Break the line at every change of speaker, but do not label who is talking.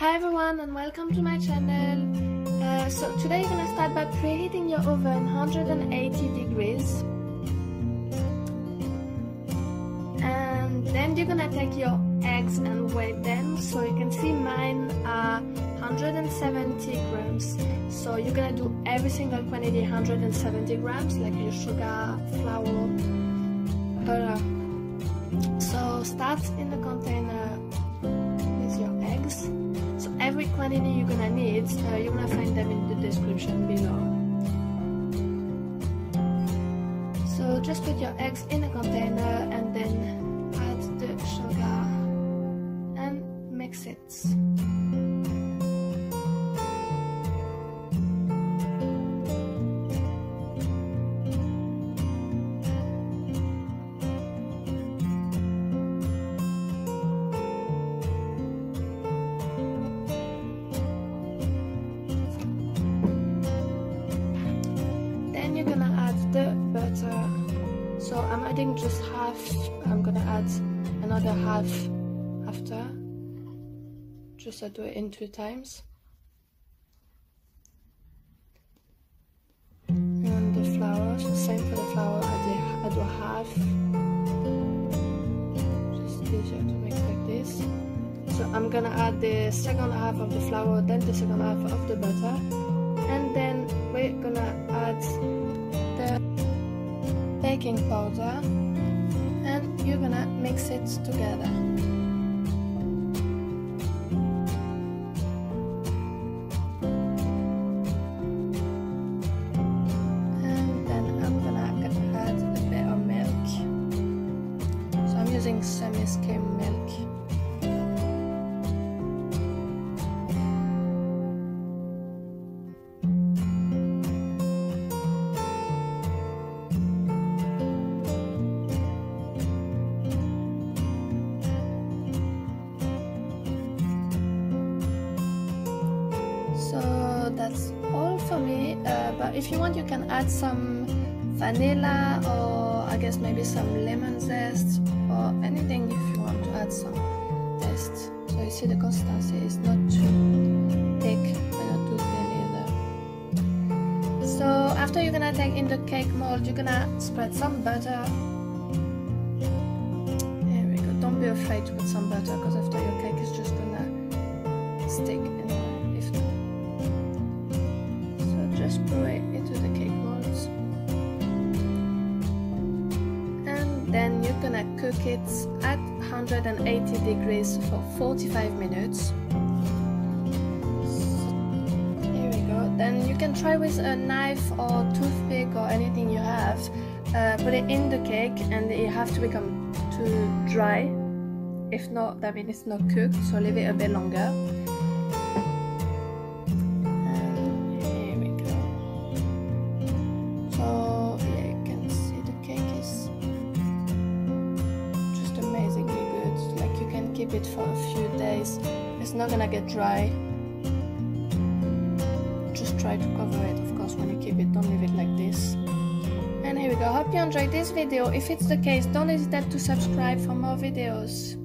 Hi everyone and welcome to my channel. So today you're gonna start by preheating your oven 180 degrees, and then you're gonna take your eggs and weigh them. So you can see mine are 170 grams. So you're gonna do every single quantity 170 grams, like your sugar, flour, butter. So start in the container with your eggs. So every quantity you're gonna need, you're gonna find them in the description below. So just put your eggs in a container and then add the sugar and mix it. You're gonna add the butter. So I'm adding just half. I'm gonna add another half after, just to do it in 2 times. And the flour, so same for the flour, I do half. Just easier to mix like this. So I'm gonna add the second half of the flour, then the second half of the butter, and then we're gonna add the baking powder and you're gonna mix it together. And then I'm gonna add a bit of milk. So I'm using semi-skim milk. So that's all for me, but if you want you can add some vanilla or I guess maybe some lemon zest or anything if you want to add some zest. So you see the consistency is not too thick but not too thin either. So after you're gonna take in the cake mold, you're gonna spread some butter. There we go. Don't be afraid to put some butter because after your cake is just gonna stick in there. Just pour it into the cake molds, and then you're gonna cook it at 180 degrees for 45 minutes. So, here we go. Then you can try with a knife or toothpick or anything you have. Put it in the cake and it have to become too dry. If not, that means it's not cooked, so leave it a bit longer. Keep it for a few days. It's not gonna get dry. Just try to cover it, of course, when you keep it. Don't leave it like this. And here we go. Hope you enjoyed this video. If it's the case, don't hesitate to subscribe for more videos.